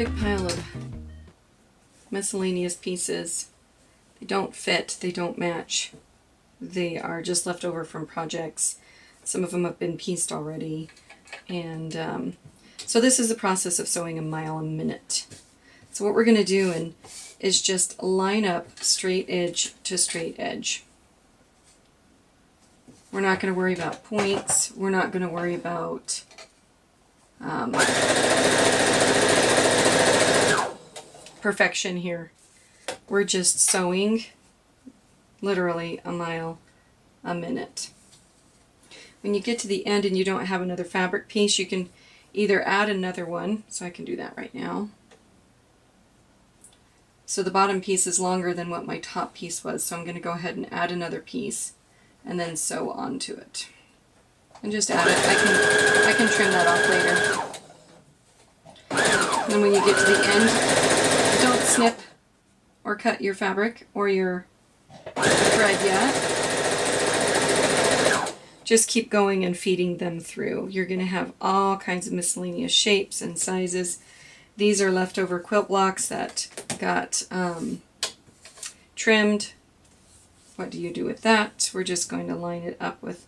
big pile of miscellaneous pieces. They don't fit, they don't match. They are just left over from projects. Some of them have been pieced already. And so this is the process of sewing a mile a minute. So what we're going to do is just line up straight edge to straight edge. We're not going to worry about points. We're not going to worry about perfection here. We're just sewing literally a mile a minute. When you get to the end and you don't have another fabric piece, you can either add another one, so I can do that right now. So the bottom piece is longer than what my top piece was, so I'm going to go ahead and add another piece and then sew onto it. And just add it. I can trim that off later. And then when you get to the end, don't snip or cut your fabric or your thread yet. Just keep going and feeding them through. You're going to have all kinds of miscellaneous shapes and sizes. These are leftover quilt blocks that got trimmed. What do you do with that? We're just going to line it up with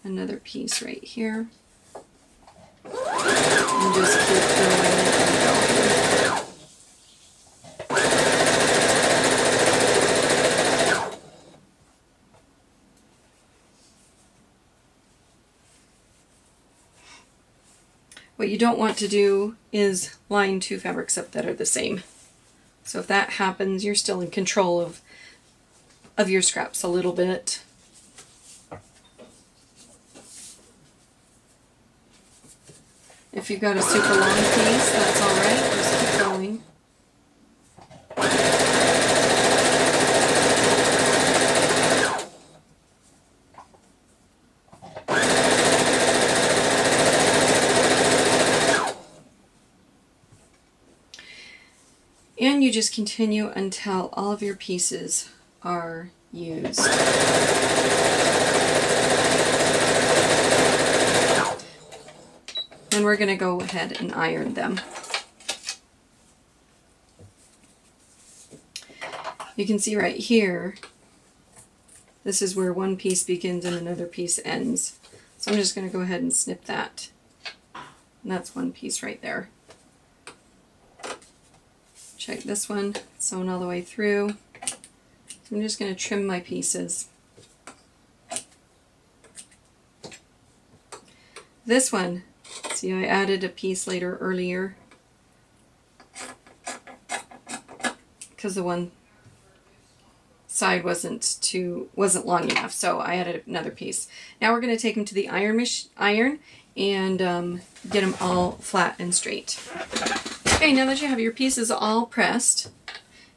another piece right here. And just keep going and going. What you don't want to do is line two fabrics up that are the same. So if that happens, you're still in control of your scraps a little bit. If you've got a super long piece, that's alright, just keep going. And you just continue until all of your pieces are used. Then we're going to go ahead and iron them. You can see right here, this is where one piece begins and another piece ends. So I'm just going to go ahead and snip that. And that's one piece right there. Check this one, sewn all the way through. So I'm just going to trim my pieces. This one, see, I added a piece earlier because the one side wasn't long enough, so I added another piece. Now we're going to take them to the iron and get them all flat and straight. Okay, now that you have your pieces all pressed,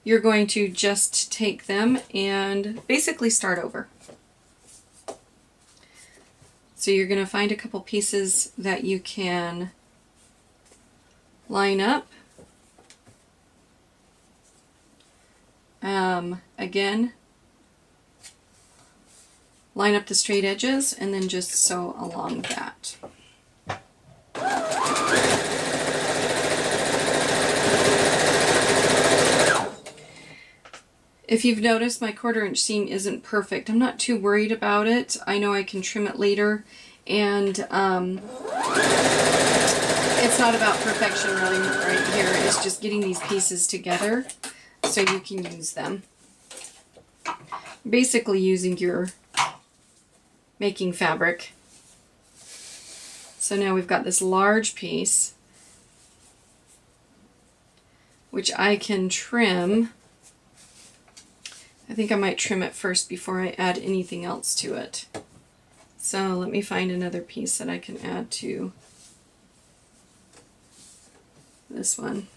you're going to just take them and basically start over. So you're going to find a couple pieces that you can line up. Again, line up the straight edges and then just sew along that. If you've noticed, my 1/4 inch seam isn't perfect. I'm not too worried about it. I know I can trim it later, and it's not about perfection really right here. It's just getting these pieces together so you can use them. Basically using your making fabric. So now we've got this large piece, which I can trim. I think I might trim it first before I add anything else to it. So let me find another piece that I can add to this one.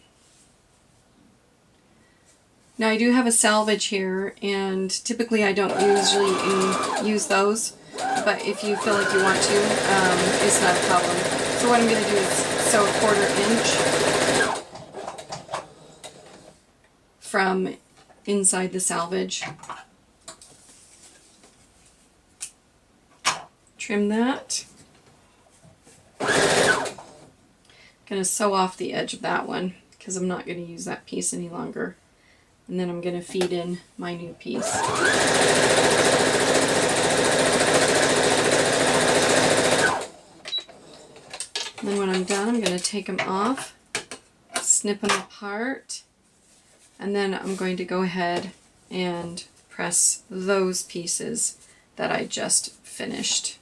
Now I do have a salvage here, and typically I don't usually use those, but if you feel like you want to, it's not a problem. So what I'm going to do is sew a 1/4 inch from inside the salvage. Trim that. Going to sew off the edge of that one because I'm not going to use that piece any longer. And then I'm going to feed in my new piece. And then when I'm done, I'm going to take them off, snip them apart, and then I'm going to go ahead and press those pieces that I just finished.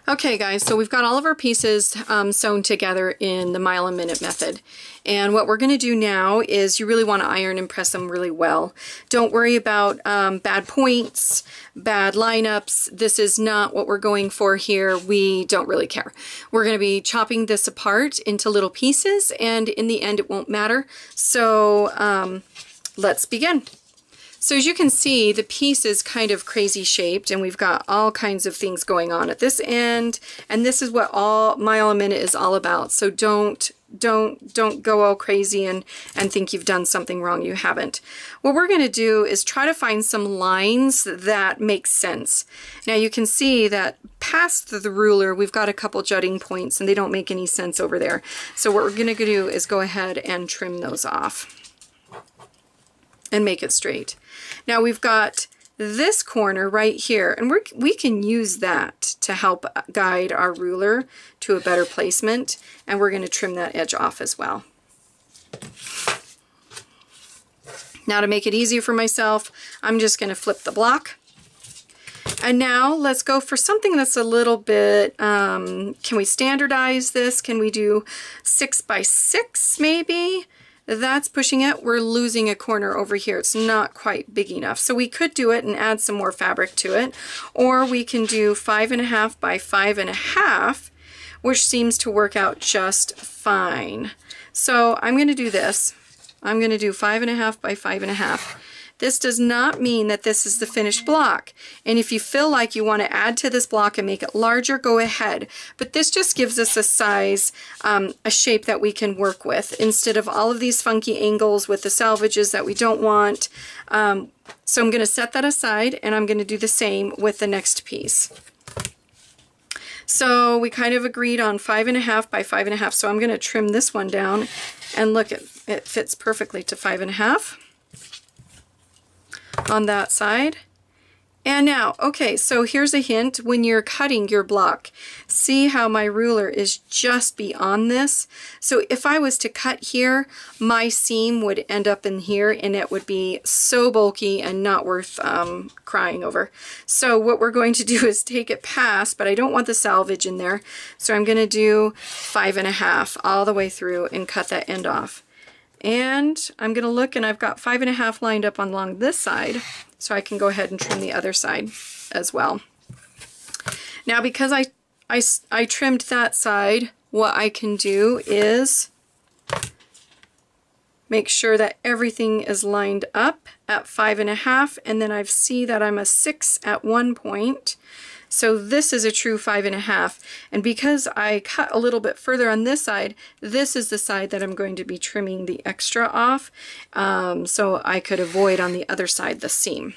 Okay guys, so we've got all of our pieces sewn together in the mile a minute method. And what we're going to do now is you really want to iron and press them really well. Don't worry about bad points, bad lineups. This is not what we're going for here. We don't really care. We're going to be chopping this apart into little pieces, and in the end it won't matter. So let's begin. So as you can see, the piece is kind of crazy shaped, and we've got all kinds of things going on at this end, and this is what all mile a minute is all about. So don't go all crazy and think you've done something wrong. You haven't. What we're going to do is try to find some lines that make sense. Now you can see that past the ruler we've got a couple jutting points, and they don't make any sense over there. So what we're going to do is go ahead and trim those off and make it straight. Now we've got this corner right here, and we can use that to help guide our ruler to a better placement, and we're going to trim that edge off as well. Now to make it easier for myself, I'm just going to flip the block. And now let's go for something that's a little bit, can we standardize this? Can we do 6 by 6 maybe? That's pushing it. We're losing a corner over here. It's not quite big enough. So we could do it and add some more fabric to it. Or we can do 5.5 by 5.5, which seems to work out just fine. So I'm going to do this. I'm going to do 5.5 by 5.5. This does not mean that this is the finished block. And if you feel like you want to add to this block and make it larger, go ahead. But this just gives us a size, a shape that we can work with instead of all of these funky angles with the salvages that we don't want. So I'm going to set that aside, and I'm going to do the same with the next piece. So we kind of agreed on 5.5 by 5.5. So I'm going to trim this one down, and look, it fits perfectly to 5.5. on that side. And now, okay, so here's a hint when you're cutting your block. See how my ruler is just beyond this? So if I was to cut here, my seam would end up in here, and it would be so bulky and not worth crying over. So what we're going to do is take it past, but I don't want the salvage in there. So I'm going to do 5.5 all the way through and cut that end off. And I'm going to look, and I've got 5.5 lined up along this side, so I can go ahead and trim the other side as well. Now because I trimmed that side, what I can do is make sure that everything is lined up at 5.5, and then I see that I'm a 6 at one point. So this is a true 5.5, and because I cut a little bit further on this side, this is the side that I'm going to be trimming the extra off, so I could avoid on the other side the seam.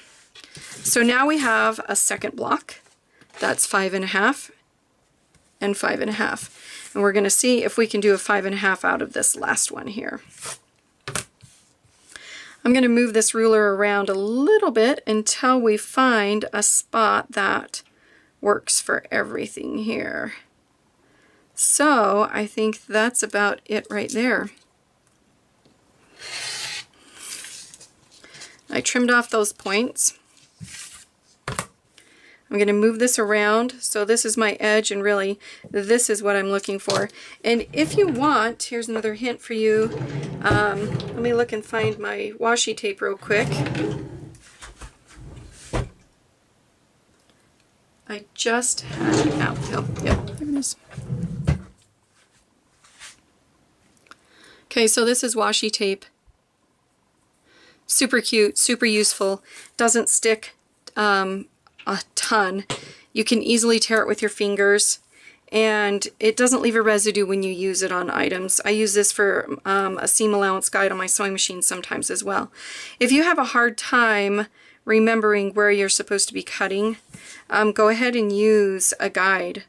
So now we have a second block. That's 5.5 and 5.5, and we're going to see if we can do a 5.5 out of this last one here. I'm going to move this ruler around a little bit until we find a spot that works for everything here. So I think that's about it right there. I trimmed off those points. I'm going to move this around. So this is my edge, and really this is what I'm looking for. And if you want, here's another hint for you. Let me look and find my washi tape real quick. I just had it out. Oh, yep, there it is. Okay, so this is washi tape. Super cute, super useful. Doesn't stick a ton. You can easily tear it with your fingers, and it doesn't leave a residue when you use it on items. I use this for a seam allowance guide on my sewing machine sometimes as well. If you have a hard time remembering where you're supposed to be cutting, go ahead and use a guide.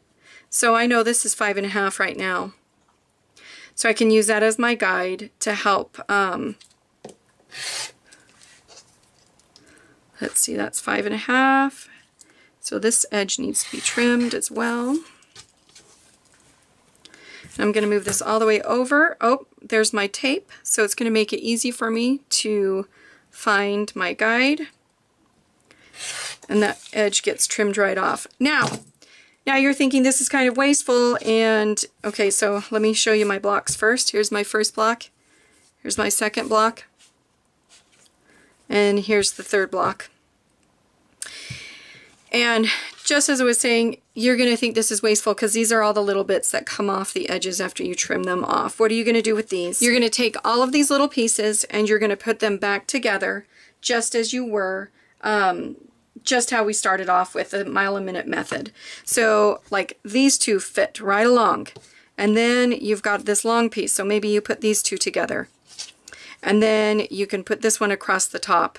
So I know this is 5.5 right now. So I can use that as my guide to help. Let's see, that's 5.5. So this edge needs to be trimmed as well. I'm going to move this all the way over. Oh, there's my tape. So it's going to make it easy for me to find my guide. And that edge gets trimmed right off. Now you're thinking this is kind of wasteful, and okay, so let me show you my blocks first. Here's my first block. Here's my second block. And here's the third block. And just as I was saying, you're going to think this is wasteful because these are all the little bits that come off the edges after you trim them off. What are you going to do with these? You're going to take all of these little pieces and you're going to put them back together just as you were, just how we started off with the mile a minute method. So like these two fit right along. And then you've got this long piece, so maybe you put these two together. And then you can put this one across the top.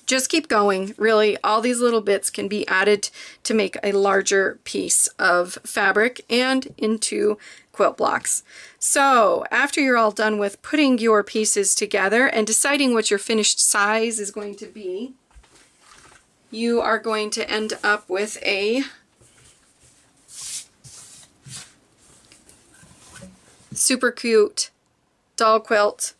Just keep going, really. All these little bits can be added to make a larger piece of fabric and into quilt blocks. So after you're all done with putting your pieces together and deciding what your finished size is going to be, you are going to end up with a super cute doll quilt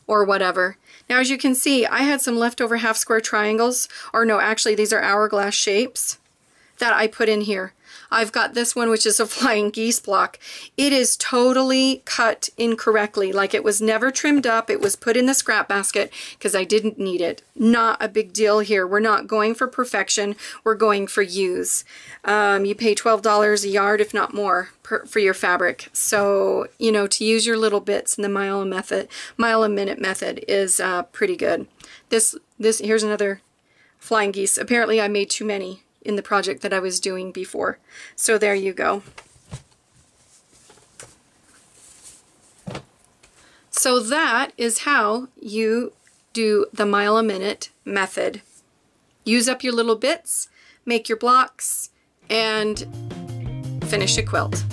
or whatever. Now, as you can see, I had some leftover half square triangles, or no, actually these are hourglass shapes that I put in here. I've got this one, which is a flying geese block. It is totally cut incorrectly, like it was never trimmed up. It was put in the scrap basket because I didn't need it. Not a big deal here. We're not going for perfection. We're going for use. You pay $12 a yard, if not more, for your fabric. So, you know, to use your little bits in the mile a minute method is pretty good. Here's another flying geese. Apparently I made too many in the project that I was doing before. So there you go. So that is how you do the mile a minute method. Use up your little bits, make your blocks, and finish a quilt.